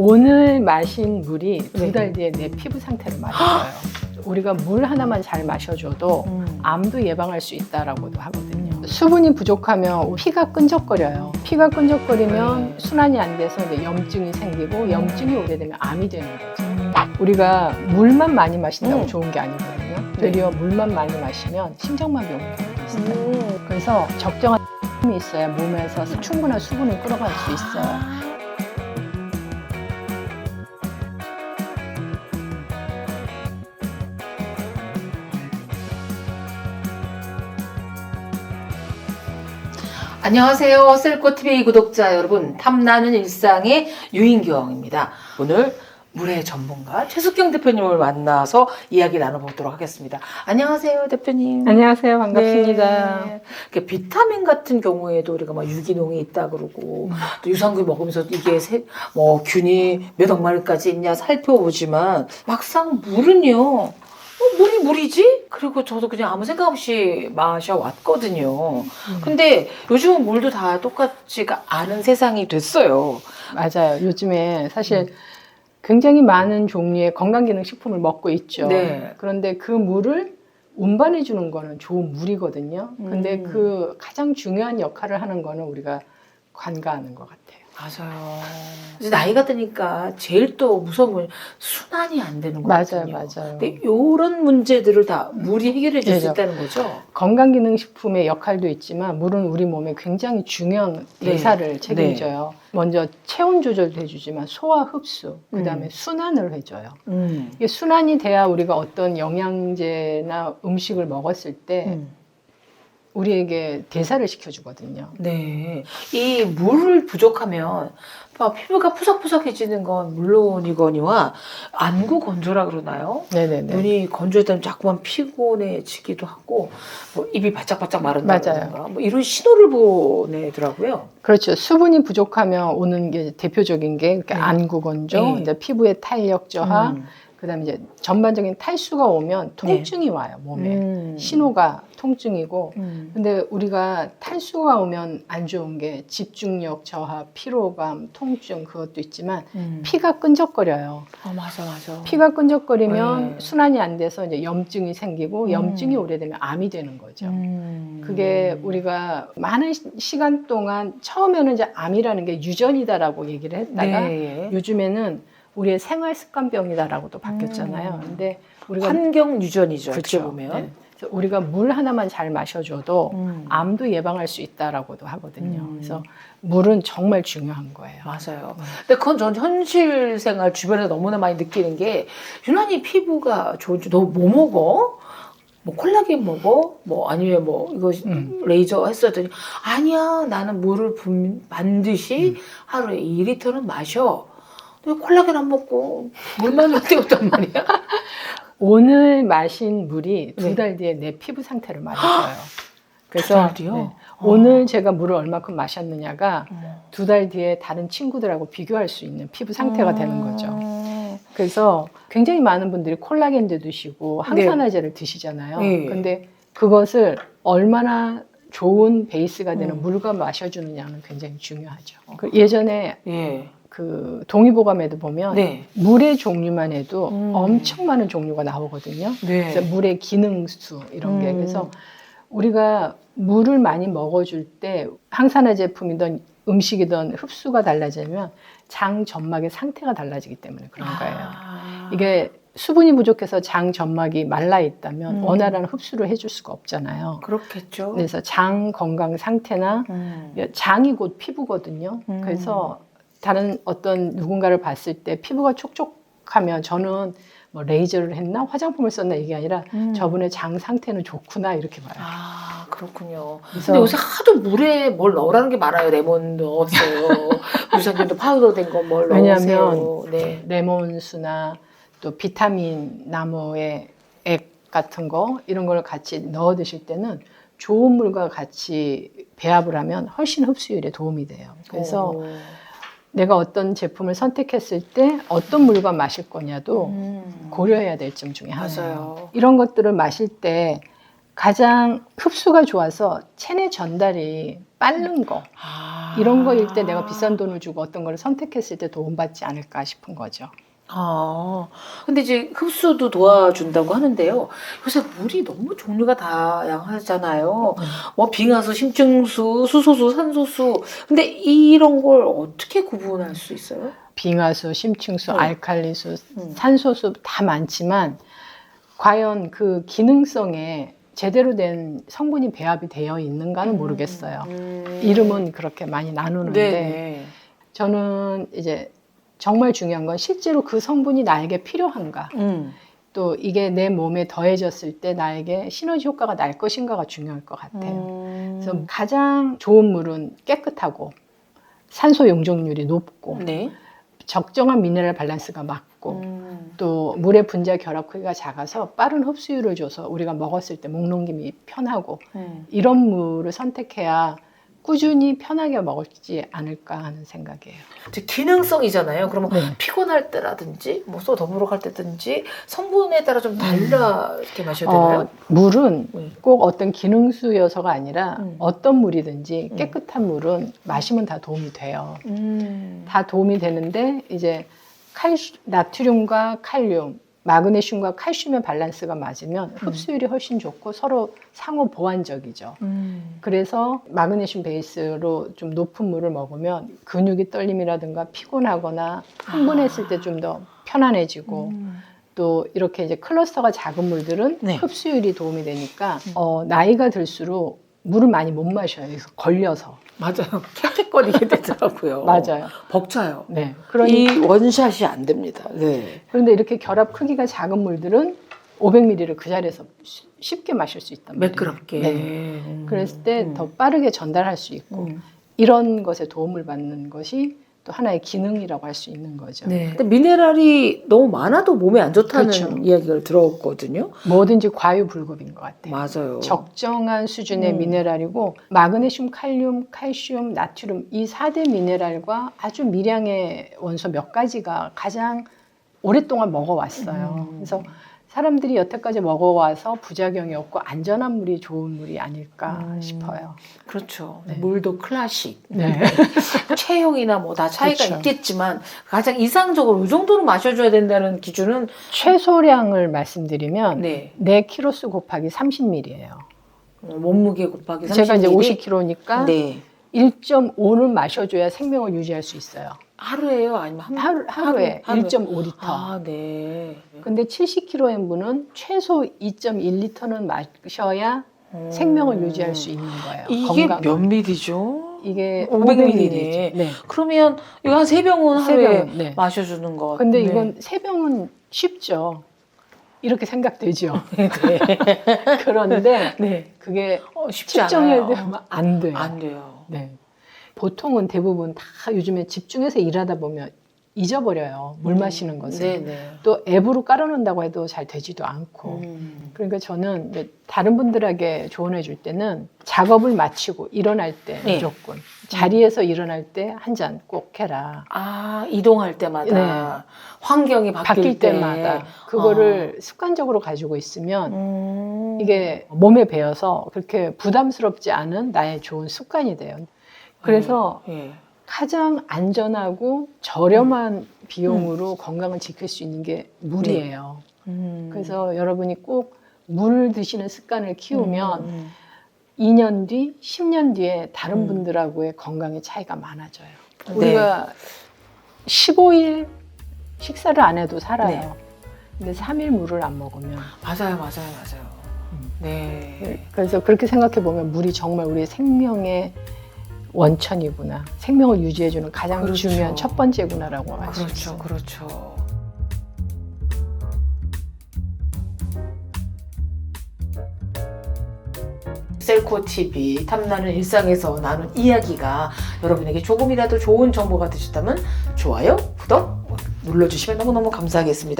오늘 마신 물이 2달 뒤에 내 피부 상태를 맞아줘요. 우리가 물 하나만 잘 마셔줘도 암도 예방할 수 있다라고도 하거든요. 수분이 부족하면 피가 끈적거려요. 피가 끈적거리면 순환이 안 돼서 이제 염증이 생기고 염증이 오래되면 암이 되는 거죠. 우리가 물만 많이 마신다고 좋은 게 아니거든요. 되려 물만 많이 마시면 심장마비 오는 경우도 있어요. 그래서 적정한 힘이 있어야 몸에서 충분한 수분을 끌어갈 수 있어요. 안녕하세요. 셀코TV 구독자 여러분, 탐나는 일상의 유인경입니다. 오늘 물의 전문가 최숙경 대표님을 만나서 이야기 나눠보도록 하겠습니다. 안녕하세요, 대표님. 안녕하세요. 반갑습니다. 네. 비타민 같은 경우에도 우리가 막 유기농이 있다 그러고 또 유산균 먹으면서 이게 균이 몇 억 마리까지 있냐 살펴보지만 막상 물은요. 물이 물이지? 그리고 저도 그냥 아무 생각 없이 마셔왔거든요. 근데 요즘은 물도 다 똑같지가 않은 세상이 됐어요. 맞아요. 요즘에 사실 굉장히 많은 종류의 건강기능식품을 먹고 있죠. 네. 그런데 그 물을 운반해 주는 거는 좋은 물이거든요. 근데 그 가장 중요한 역할을 하는 거는 우리가 관가하는 것 같아요. 맞아요. 이제 나이가 드니까 제일 또 무서운 건 순환이 안 되는 거거든요. 맞아요. 근데 이런 문제들을 다 물이 해결해 줄 수 있다는 거죠? 건강기능식품의 역할도 있지만 물은 우리 몸에 굉장히 중요한 대사를 책임져요. 먼저 체온 조절도 해주지만 소화 흡수, 그 다음에 순환을 해줘요. 이게 순환이 돼야 우리가 어떤 영양제나 음식을 먹었을 때 우리에게 대사를 시켜주거든요. 네. 이 물을 부족하면 피부가 푸석푸석해지는 건 물론이거니와 안구 건조라 그러나요? 네네네. 눈이 건조했다면 자꾸만 피곤해지기도 하고 뭐 입이 바짝바짝 마른다든가 뭐 이런 신호를 보내더라고요. 그렇죠. 수분이 부족하면 오는 게 대표적인 게 안구 건조, 이제 피부의 탄력 저하, 그다음에 이제 전반적인 탈수가 오면 통증이 와요, 몸에. 신호가 통증이고. 근데 우리가 탈수가 오면 안 좋은 게 집중력 저하, 피로감, 통증 그것도 있지만 피가 끈적거려요. 맞아. 피가 끈적거리면 순환이 안 돼서 이제 염증이 생기고 염증이 오래되면 암이 되는 거죠. 그게 우리가 많은 시간 동안 처음에는 이제 암이라는 게 유전이다라고 얘기를 했다가 요즘에는 우리의 생활 습관병이다라고도 바뀌었잖아요. 근데 우리가 환경 유전이죠. 그렇죠. 어떻게 보면. 네. 그래서 우리가 물 하나만 잘 마셔줘도 암도 예방할 수 있다라고도 하거든요. 그래서 물은 정말 중요한 거예요. 맞아요. 근데 그건 전 현실 생활 주변에서 너무나 많이 느끼는 게 유난히 피부가 좋은지 너 뭐 먹어? 뭐 콜라겐 먹어? 뭐 아니면 뭐 이거 레이저 했었더니 아니야 나는 물을 반드시 하루에 2리터는 마셔. 왜 콜라겐 안 먹고 물만을 때웠단 말이야? 오늘 마신 물이 2달 뒤에 내 피부 상태를 맞아줘요. 그래서 2달 뒤요? 오늘 제가 물을 얼마큼 마셨느냐가 2달 뒤에 다른 친구들하고 비교할 수 있는 피부 상태가 되는 거죠. 그래서 굉장히 많은 분들이 콜라겐도 드시고 항산화제를 드시잖아요. 근데 그것을 얼마나 좋은 베이스가 되는 물과 마셔주느냐는 굉장히 중요하죠. 예전에 그 동의보감에도 보면 물의 종류만 해도 엄청 많은 종류가 나오거든요. 그래서 물의 기능수 이런 게 그래서 우리가 물을 많이 먹어줄 때 항산화 제품이든 음식이든 흡수가 달라지면 장 점막의 상태가 달라지기 때문에 그런 거예요. 이게 수분이 부족해서 장 점막이 말라 있다면 원활한 흡수를 해줄 수가 없잖아요. 그렇겠죠. 그래서 장 건강 상태나 장이 곧 피부거든요. 그래서 다른 어떤 누군가를 봤을 때 피부가 촉촉하면 저는 뭐 레이저를 했나 화장품을 썼나 이게 아니라 저분의 장 상태는 좋구나 이렇게 봐요. 아 그렇군요. 근데 요새 하도 물에 뭘 넣으라는 게 많아요. 레몬 넣었어요. 유산균도 파우더 된 거 뭘 넣으세요. 왜냐하면 레몬수나 또 비타민 나무의 액 같은 거 이런 걸 같이 넣어 드실 때는 좋은 물과 같이 배합을 하면 훨씬 흡수율에 도움이 돼요. 그래서 내가 어떤 제품을 선택했을 때 어떤 물과 마실 거냐도 고려해야 될 점 중에 하나예요. 이런 것들을 마실 때 가장 흡수가 좋아서 체내 전달이 빠른 거 이런 거일 때 내가 비싼 돈을 주고 어떤 걸 선택했을 때 도움받지 않을까 싶은 거죠. 근데 이제 흡수도 도와준다고 하는데요. 요새 물이 너무 종류가 다양하잖아요. 뭐 빙하수, 심층수, 수소수, 산소수. 근데 이런 걸 어떻게 구분할 수 있어요? 빙하수, 심층수, 알칼리수, 산소수 다 많지만 과연 그 기능성에 제대로 된 성분이 배합이 되어 있는가는 모르겠어요. 이름은 그렇게 많이 나누는데 네네. 저는 이제 정말 중요한 건 실제로 그 성분이 나에게 필요한가, 또 이게 내 몸에 더해졌을 때 나에게 시너지 효과가 날 것인가가 중요할 것 같아요. 그래서 가장 좋은 물은 깨끗하고 산소 용적률이 높고 네. 적정한 미네랄 밸런스가 맞고 또 물의 분자 결합 크기가 작아서 빠른 흡수율을 줘서 우리가 먹었을 때 목 넘김이 편하고 이런 물을 선택해야 꾸준히 편하게 먹을지 않을까 하는 생각이에요. 기능성이잖아요. 그러면 네. 피곤할 때라든지 뭐 더부룩할 때든지 성분에 따라 좀 달라 이렇게 마셔야 되나요? 물은 꼭 어떤 기능수여서가 아니라 어떤 물이든지 깨끗한 물은 마시면 다 도움이 돼요. 다 도움이 되는데 이제 나트륨과 칼륨, 마그네슘과 칼슘의 밸런스가 맞으면 흡수율이 훨씬 좋고 서로 상호 보완적이죠. 그래서 마그네슘 베이스로 좀 높은 물을 먹으면 근육이 떨림이라든가 피곤하거나 흥분했을 때 좀 더 편안해지고 또 이렇게 이제 클러스터가 작은 물들은 네. 흡수율이 도움이 되니까 나이가 들수록 물을 많이 못 마셔요. 그래서 걸려서. 맞아요. 캑캑거리게 되더라고요. 맞아요. 벅차요. 네. 이 원샷이 안 됩니다. 네. 그런데 이렇게 결합 크기가 작은 물들은 500ml를 그 자리에서 쉽게 마실 수 있단 말이에요. 매끄럽게. 네. 그랬을 때 더 빠르게 전달할 수 있고 이런 것에 도움을 받는 것이 또 하나의 기능이라고 할 수 있는 거죠. 네. 근데 미네랄이 너무 많아도 몸에 안 좋다는 그렇죠. 이야기를 들었거든요. 뭐든지 과유불급인 것 같아요. 맞아요. 적정한 수준의 미네랄이고 마그네슘, 칼륨, 칼슘, 나트륨 이 4대 미네랄과 아주 미량의 원소 몇 가지가 가장 오랫동안 먹어왔어요. 그래서 사람들이 여태까지 먹어와서 부작용이 없고 안전한 물이 좋은 물이 아닐까 싶어요. 그렇죠. 네. 물도 클래식. 네. 체형이나 뭐 다 차이가 그렇죠. 있겠지만 가장 이상적으로 이 정도로 마셔줘야 된다는 기준은 최소량을 말씀드리면 네. 내 키로수 곱하기 30ml예요. 몸무게 곱하기 30ml. 제가 이제 50kg니까 네. 1.5는 마셔줘야 생명을 유지할 수 있어요. 하루에요? 아니면 하루에 하루. 1.5리터. 아, 네. 근데 70kg의 분은 최소 2.1리터는 마셔야 생명을 유지할 수 있는 거예요. 이게 건강을. 몇 밀리죠? 이게 500ml. 500ml죠. 네. 그러면 이거 한 3병은 세 하루에 병은, 네. 마셔주는 거. 근데 네. 이건 3병은 쉽죠. 이렇게 생각되죠. 네. 그런데 네. 그게 쉽지 않아요. 측정해야 되면 안 돼요. 안 돼요. 네. 보통은 대부분 다 요즘에 집중해서 일하다 보면 잊어버려요. 물 마시는 것을. 네네. 또 앱으로 깔아놓는다고 해도 잘 되지도 않고. 그러니까 저는 이제 다른 분들에게 조언해 줄 때는 작업을 마치고 일어날 때 네. 무조건 자리에서 일어날 때 한 잔 꼭 해라. 아, 이동할 때마다 네. 환경이 바뀔 때. 때마다 그거를 습관적으로 가지고 있으면 음. 이게 몸에 배어서 그렇게 부담스럽지 않은 나의 좋은 습관이 돼요. 그래서 예. 가장 안전하고 저렴한 비용으로 건강을 지킬 수 있는 게 물이에요. 그래서 여러분이 꼭 물 드시는 습관을 키우면 2년 뒤, 10년 뒤에 다른 분들하고의 건강의 차이가 많아져요. 네. 우리가 15일 식사를 안 해도 살아요. 네. 근데 3일 물을 안 먹으면. 맞아요. 네. 그래서 그렇게 생각해 보면 물이 정말 우리의 생명의 원천이구나. 생명을 유지해주는 가장 그렇죠. 중요한 첫 번째구나라고 할 수 그렇죠. 있어요. 그렇죠. 셀코 TV 탐나는 일상에서 나눈 이야기가 여러분에게 조금이라도 좋은 정보가 되셨다면 좋아요, 구독 눌러주시면 너무너무 감사하겠습니다.